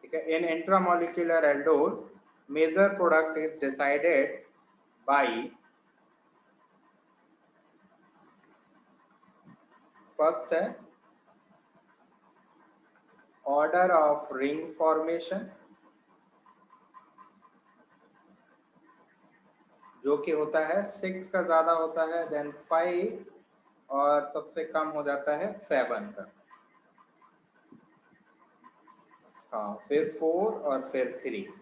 ठीक है. In intramolecular aldol, major product is decided by first है order of ring formation, जो कि होता है 6 का ज़्यादा होता है, देन 5 और सबसे कम हो जाता है 7 का. हाँ, फिर 4 और फिर 3.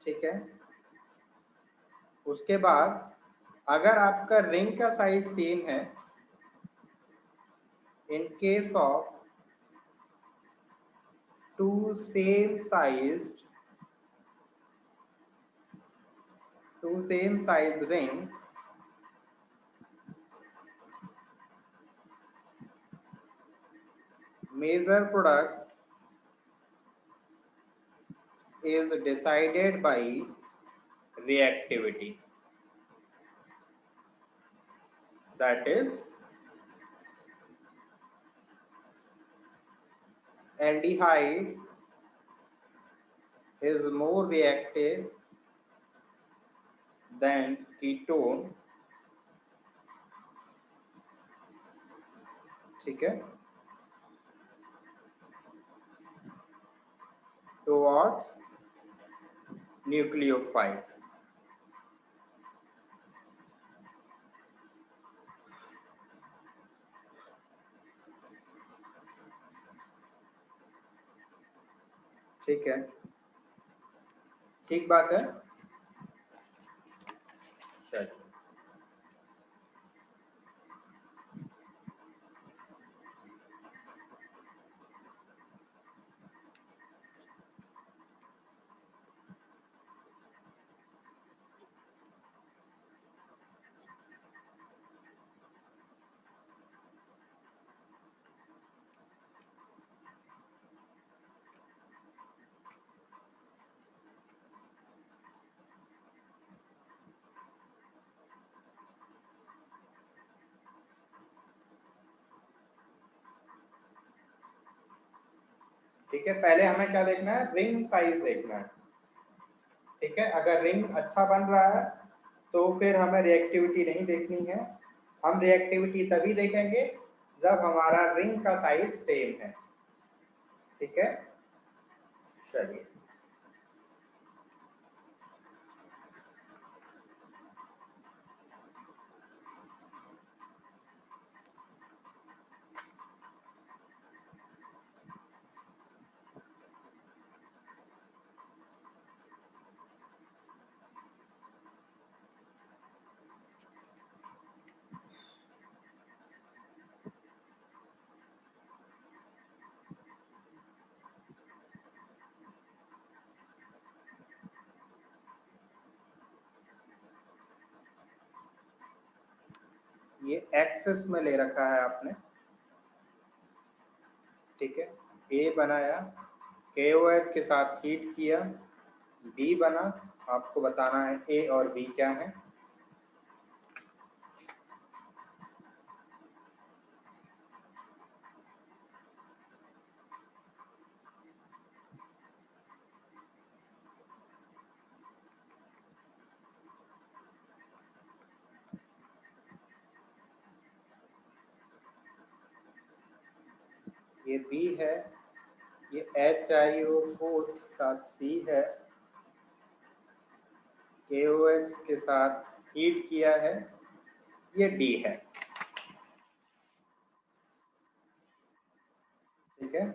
ठीक है. उसके बाद अगर आपका रिंग का साइज सेम है, in case of two same sized ring, major product is decided by reactivity, that is aldehyde is more reactive than ketone. ठीक है. Towards nucleophile. ठीक है. ठीक बात है. चलिए. ठीक है. पहले हमें क्या देखना है? रिंग साइज देखना है. ठीक है. अगर रिंग अच्छा बन रहा है तो फिर हमें रिएक्टिविटी नहीं देखनी है. हम रिएक्टिविटी तभी देखेंगे जब हमारा रिंग का साइज सेम है. ठीक है. चलिए. ये एक्सेस में ले रखा है आपने. ठीक है. ए बनाया, KOH के साथ हीट किया, बी बना. आपको बताना है ए और बी क्या है. ये बी है, ये HiO4 के साथ सी है, KOH के साथ हीट किया है, ये डी है. ठीक है.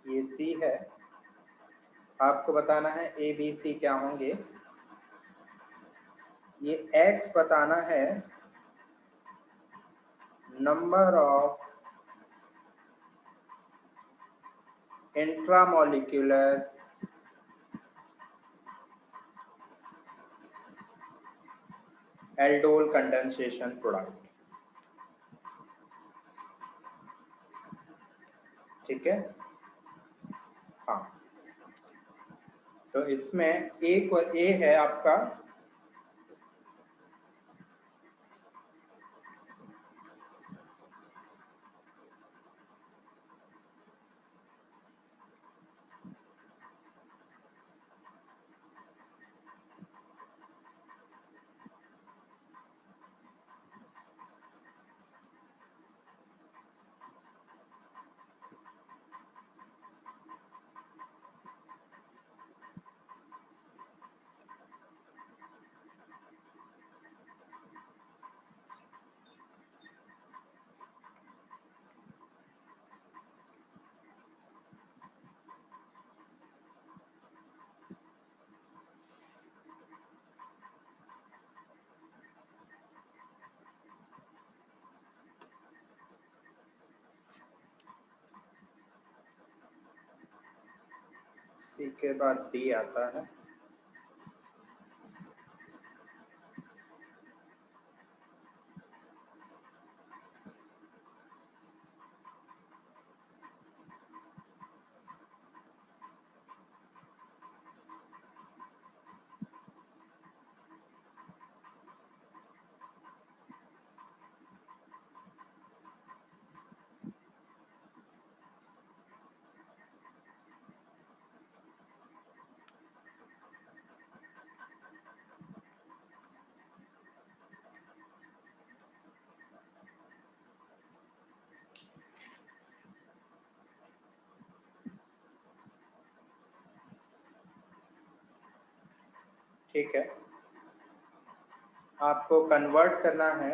ये सी है. आपको बताना है ए बी सी क्या होंगे. ये एक्स बताना है number of intramolecular aldol condensation product. ठीक है, हाँ। तो इसमें एक ए है आपका सी के बाद डी आता है। ठीक है, आपको कन्वर्ट करना है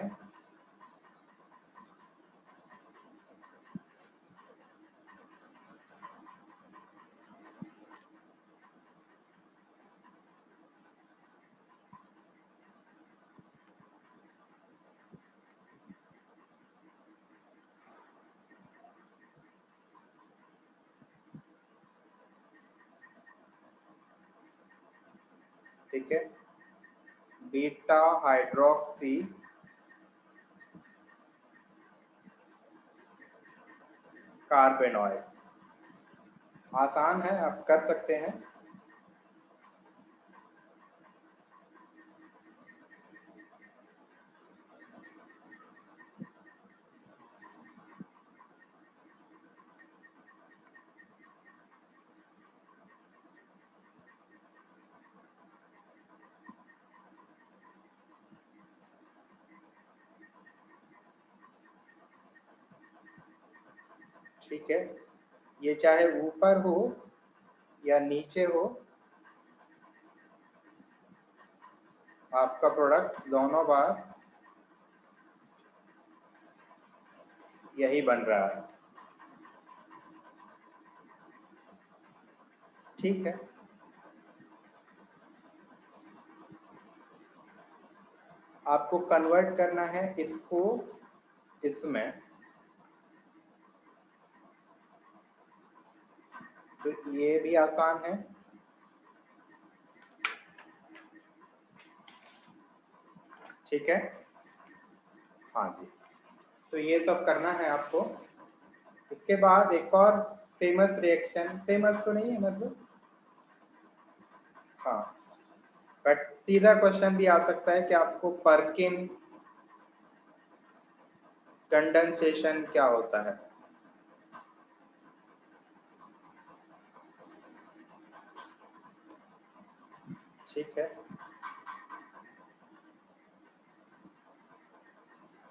ठीक है, बीटा हाइड्रोक्सी कार्बेनॉइड। आसान है, आप कर सकते हैं। ठीक है, ये चाहे ऊपर हो या नीचे हो, आपका प्रोडक्ट दोनों बार यही बन रहा है। ठीक है, आपको कन्वर्ट करना है इसको इसमें, तो ये भी आसान है। ठीक है, हाँ जी, तो ये सब करना है आपको। इसके बाद एक और फेमस रिएक्शन, फेमस तो नहीं है मतलब, हाँ, बट सीधा क्वेश्चन भी आ सकता है कि आपको पर्किन कंडेंसेशन क्या होता है। ठीक है,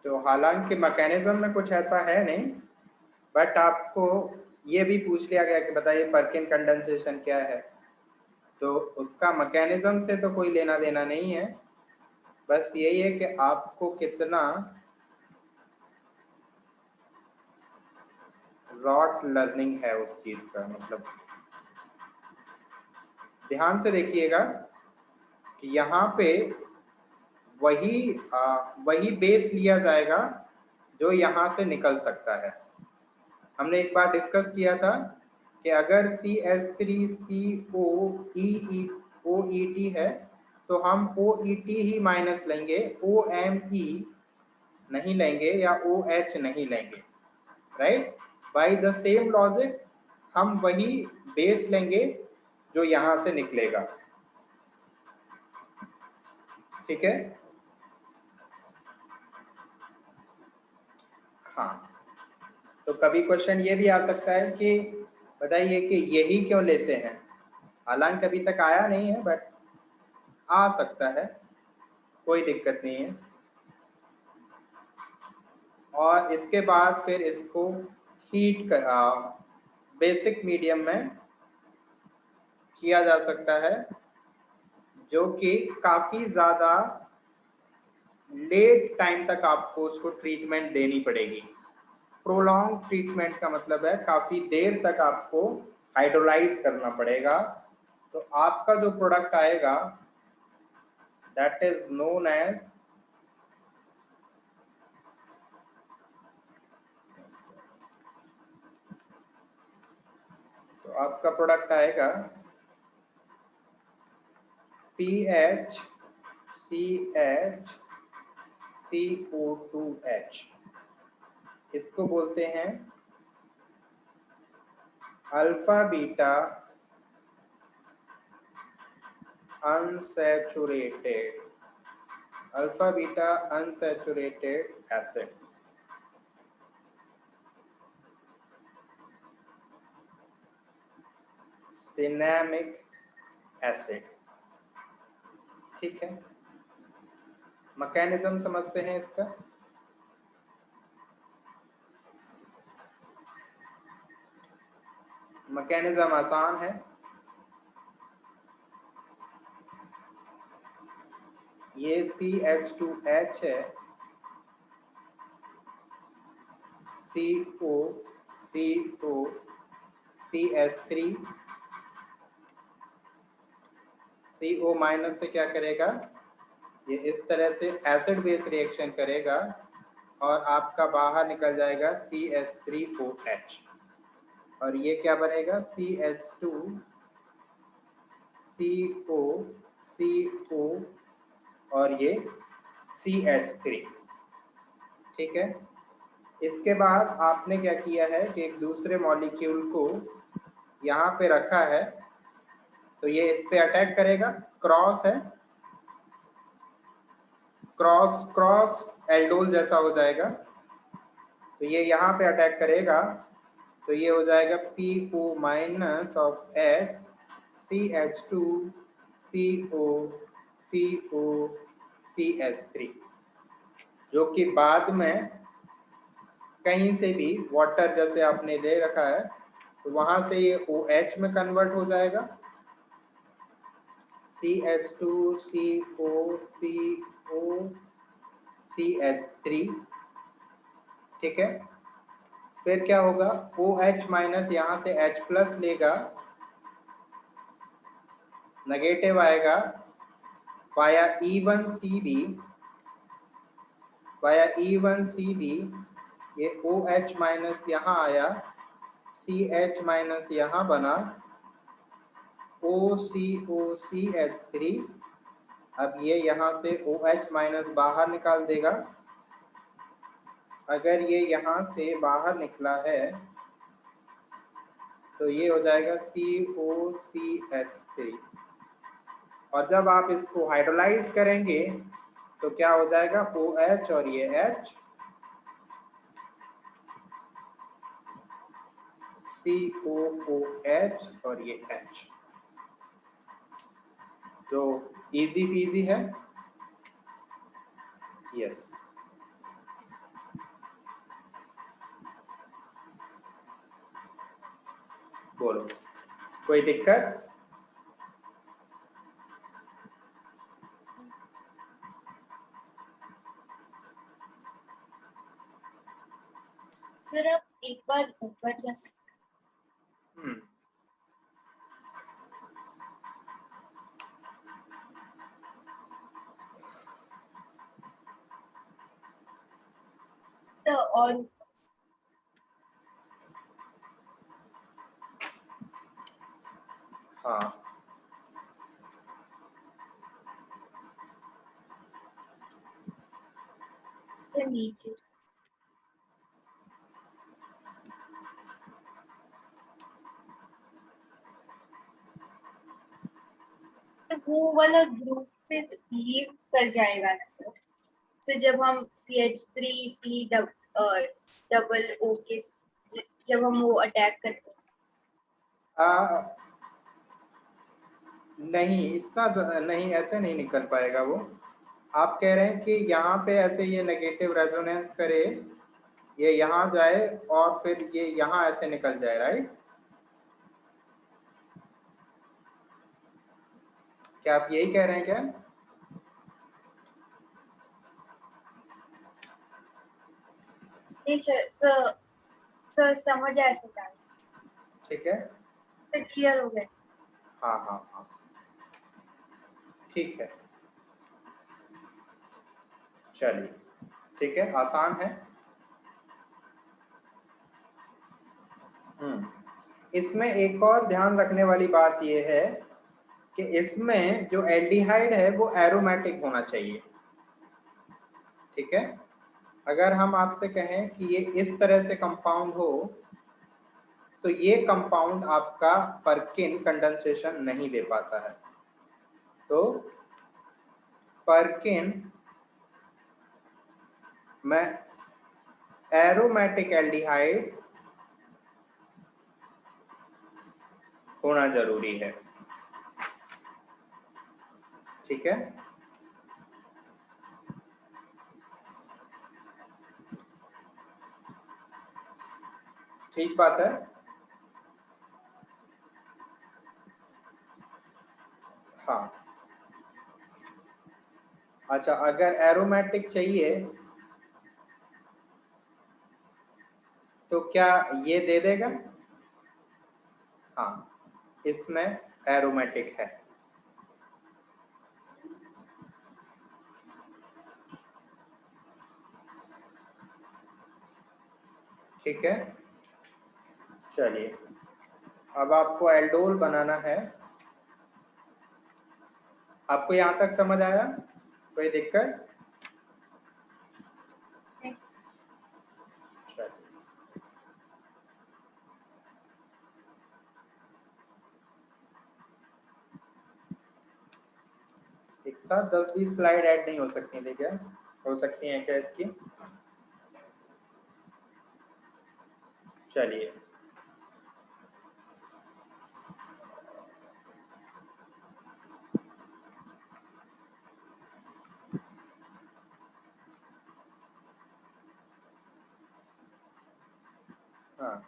तो हालांकि मैकेनिज्म में कुछ ऐसा है नहीं, बट आपको ये भी पूछ लिया गया कि बताइए पर्किन कंडेंसेशन क्या है, तो उसका मैकेनिज्म से तो कोई लेना देना नहीं है, बस यही है कि आपको कितना रॉट लर्निंग है उस चीज का। मतलब ध्यान से देखिएगा कि यहाँ पे वही बेस लिया जाएगा जो यहाँ से निकल सकता है। हमने एक बार डिस्कस किया था कि अगर CH3COEET है तो हम OET ही माइनस लेंगे, OME नहीं लेंगे या OH नहीं लेंगे, right. By the same logic हम वही बेस लेंगे जो यहां से निकलेगा, ठीक है। हाँ, तो कभी क्वेश्चन ये भी आ सकता है कि बताइए कि यही क्यों लेते हैं, हालांकि अभी तक आया नहीं है बट आ सकता है, कोई दिक्कत नहीं है। और इसके बाद फिर इसको हीट कर बेसिक मीडियम में किया जा सकता है, जो कि काफ़ी ज़्यादा लेट टाइम तक आपको उसको ट्रीटमेंट देनी पड़ेगी। प्रोलॉन्ग ट्रीटमेंट का मतलब है काफ़ी देर तक आपको हाइड्रोलाइज करना पड़ेगा। तो आपका जो प्रोडक्ट आएगा दैट इज नोन एज तो आपका प्रोडक्ट आएगा PHCHCO2H। इसको बोलते हैं alpha beta unsaturated acid. Cinnamic acid, ठीक है। मैकेनिज्म समझते हैं इसका। मैकेनिज्म आसान है, ये CH2H है, CO CS3, CO माइनस से क्या करेगा, ये इस तरह से एसिड बेस रिएक्शन करेगा और आपका बाहर निकल जाएगा CH3OH, और ये क्या बनेगा CH2CO और ये CH3, ठीक है। इसके बाद आपने क्या किया है कि एक दूसरे मॉलिक्यूल को यहाँ पे रखा है, तो ये इस पे अटैक करेगा, क्रॉस है, क्रॉस एल्डोल जैसा हो जाएगा, तो ये यहाँ पे अटैक करेगा, तो ये हो जाएगा PO minus of H CH2 CO CO CH3, जो कि बाद में कहीं से भी वाटर जैसे आपने ले रखा है तो वहां से ये OH में कन्वर्ट हो जाएगा, CH2 CO CO CH3, ठीक है। फिर क्या होगा, OH माइनस यहाँ से H प्लस लेगा, नेगेटिव आएगा, वाया E1CB ये OH माइनस यहाँ आया, CH माइनस यहाँ बना, OCOCH3, अब ये यहाँ से OH माइनस बाहर निकाल देगा, अगर ये यहाँ से बाहर निकला है तो ये हो जाएगा COCH3, और जब आप इसको हाइड्रोलाइज करेंगे तो क्या हो जाएगा OH और ये H, COOH और ये H, तो इजी पीजी है, यस। बोलो कोई दिक्कत? सर आप एक बार ऊपर जा सकते और हाँ से नीचे। तो वो वाला ग्रुप फिर लीव कर जाएगा ना सर? तो जब हम CH3C डबल O के जब हम वो अटैक करते हैं। नहीं, इतना नहीं, ऐसे नहीं निकल पाएगा वो। आप कह रहे हैं कि यहाँ पे ऐसे ये नेगेटिव रेजोनेंस करे, ये यहाँ जाए और फिर ये यहाँ ऐसे निकल जाए, राइट? क्या आप यही कह रहे हैं क्या? नहीं सर समझ आया सर। ठीक है, तो क्लियर हो गया। हाँ हाँ हाँ, ठीक है, चलिए, ठीक है, आसान है। इसमें एक और ध्यान रखने वाली बात यह है कि इसमें जो एल्डिहाइड है वो एरोमेटिक होना चाहिए, ठीक है? अगर हम आपसे कहें कि ये इस तरह से कंपाउंड हो तो ये कंपाउंड आपका परकिन कंडेंसेशन नहीं दे पाता है। तो परकिन में एरोमेटिक एल्डिहाइड होना जरूरी है, ठीक है? ठीक बात है। हाँ, अच्छा, अगर एरोमेटिक चाहिए तो क्या ये दे देगा? हाँ, इसमें एरोमेटिक है, ठीक है? चलिए, अब आपको एल्डोल बनाना है। आपको यहाँ तक समझ आया? कोई दिक्कत? चलिए, एक साथ 10-20 स्लाइड ऐड नहीं हो सकती थी क्या? हो सकती हैं क्या इसकी? चलिए, हाँ,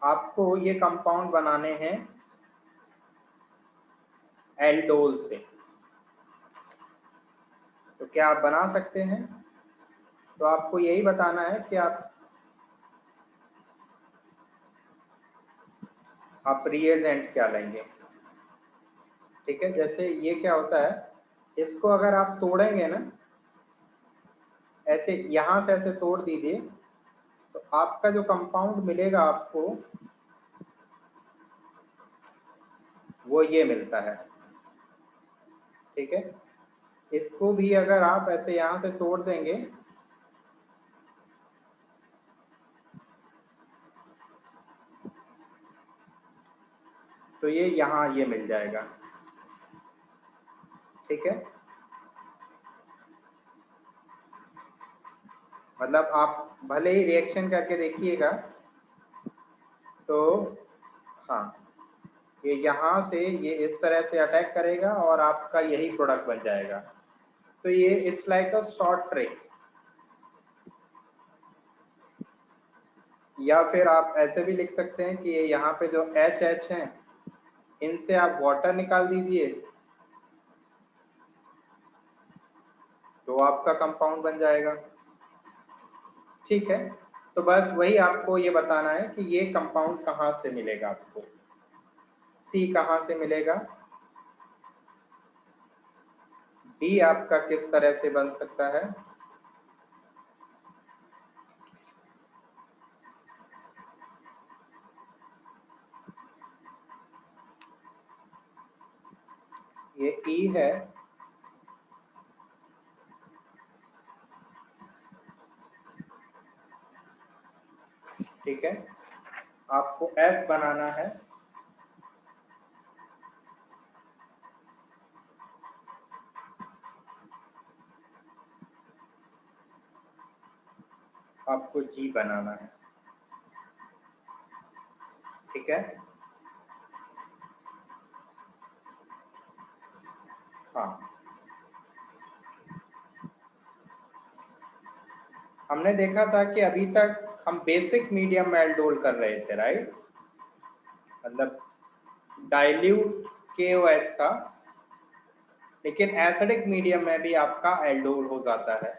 आपको ये कंपाउंड बनाने हैं एल्डोल से। तो क्या आप बना सकते हैं? तो आपको यही बताना है कि आप रिएजेंट क्या लेंगे, ठीक है? जैसे ये क्या होता है, इसको अगर आप तोड़ेंगे ना, ऐसे यहाँ से ऐसे तोड़ दीजिए, तो आपका जो कंपाउंड मिलेगा आपको वो ये मिलता है, ठीक है? इसको भी अगर आप ऐसे यहाँ से तोड़ देंगे तो ये यहाँ ये मिल जाएगा, ठीक है? मतलब आप भले ही रिएक्शन करके देखिएगा तो हाँ, ये यहाँ से ये इस तरह से अटैक करेगा और आपका यही प्रोडक्ट बन जाएगा। तो ये it's like a short trick. या फिर आप ऐसे भी लिख सकते हैं कि ये यहाँ पे जो HH हैं इनसे आप वाटर निकाल दीजिए तो आपका कंपाउंड बन जाएगा, ठीक है? तो बस वही आपको ये बताना है कि ये कंपाउंड कहाँ से मिलेगा आपको, C कहाँ से मिलेगा, D आपका किस तरह से बन सकता है, ये E है, ठीक है, आपको F बनाना है। आपको G बनाना है। ठीक है, हाँ, हमने देखा था कि अभी तक हम बेसिक मीडियम में एल्डोल कर रहे थे, राइट, मतलब डाइल्यूट KOH था, लेकिन एसिडिक मीडियम में भी आपका एल्डोल हो जाता है।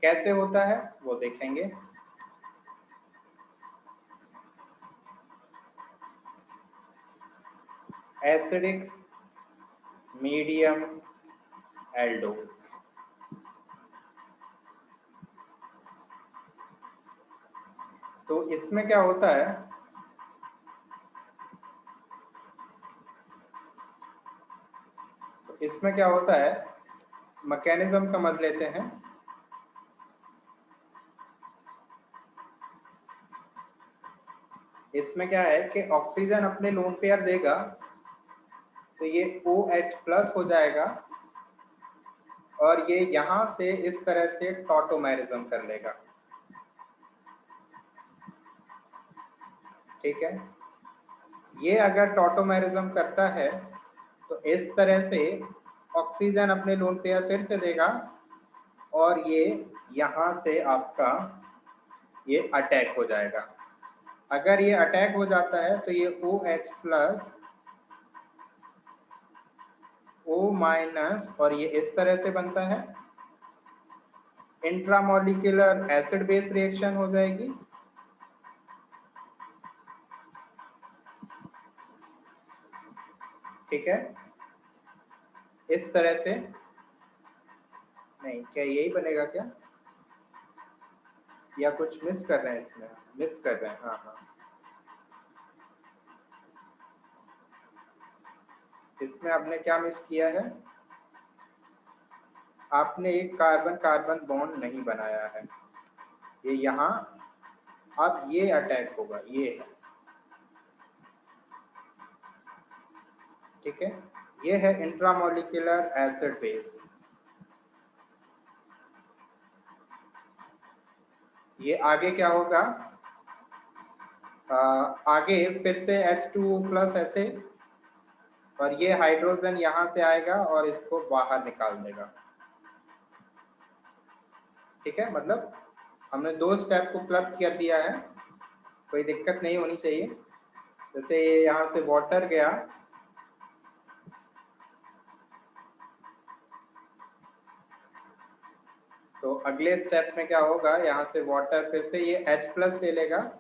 कैसे होता है वो देखेंगे। एसिडिक मीडियम एल्डोल, तो इसमें क्या होता है, इसमें क्या होता है, मैकेनिज्म समझ लेते हैं। इसमें क्या है कि ऑक्सीजन अपने लोन पेयर देगा तो ये OH+ हो जाएगा और ये यहां से इस तरह से टॉटोमेरिज्म कर लेगा। ठीक है, ये अगर टॉटोमेरिज्म करता है तो इस तरह से ऑक्सीजन अपने लोन पेयर फिर से देगा और ये यहां से आपका ये अटैक हो जाएगा। अगर ये अटैक हो जाता है तो ये OH+ O- और ये इस तरह से बनता है, इंट्रामोलिकुलर एसिड बेस रिएक्शन हो जाएगी। ठीक है, इस तरह से, नहीं क्या यही बनेगा क्या, या कुछ मिस कर रहे हैं, इसमें मिस कर रहे हैं, हाँ हाँ, इसमें आपने क्या मिस किया है, आपने एक कार्बन कार्बन बॉन्ड नहीं बनाया है, ये यहाँ अब ये अटैक होगा, ये है। ठीक है, ये है इंट्रामोलिकुलर एसिड बेस। ये आगे क्या होगा, आगे फिर से H2O+ ऐसे, और ये हाइड्रोजन यहाँ से आएगा और इसको बाहर निकाल देगा। ठीक है, मतलब हमने 2 स्टेप को क्लब कर दिया है, कोई दिक्कत नहीं होनी चाहिए। जैसे ये यहाँ से वाटर गया, तो अगले स्टेप में क्या होगा, यहाँ से वाटर फिर से ये H+ ले लेगा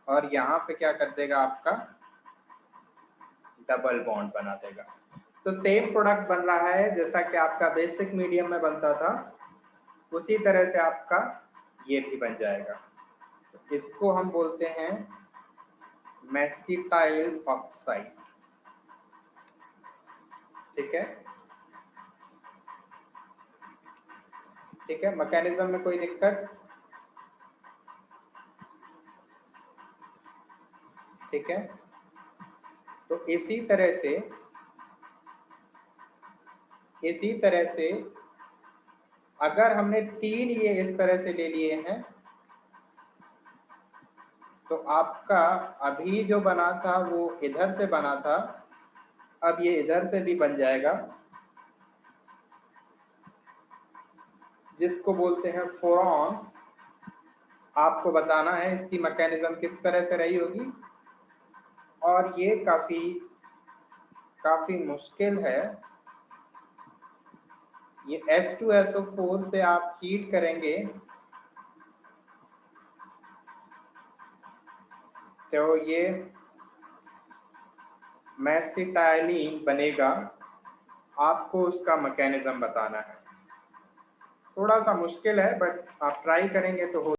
और यहाँ पे क्या कर देगा, आपका डबल बॉन्ड बना देगा। तो सेम प्रोडक्ट बन रहा है जैसा कि आपका बेसिक मीडियम में बनता था, उसी तरह से आपका ये भी बन जाएगा। इसको हम बोलते हैं मेसिटाइल ऑक्साइड। ठीक है, ठीक है, मैकेनिज्म में कोई दिक्कत, ठीक है, तो इसी तरह से अगर हमने 3 ये इस तरह से ले लिए हैं तो आपका अभी जो बना था वो इधर से बना था, अब ये इधर से भी बन जाएगा, जिसको बोलते हैं फोरॉन। आपको बताना है इसकी मैकेनिज्म किस तरह से रही होगी, और ये काफी मुश्किल है। ये H2SO4 से आप हीट करेंगे तो ये मेसिटाइलिन बनेगा। आपको उसका मैकेनिज्म बताना है, थोड़ा सा मुश्किल है बट आप ट्राई करेंगे तो हो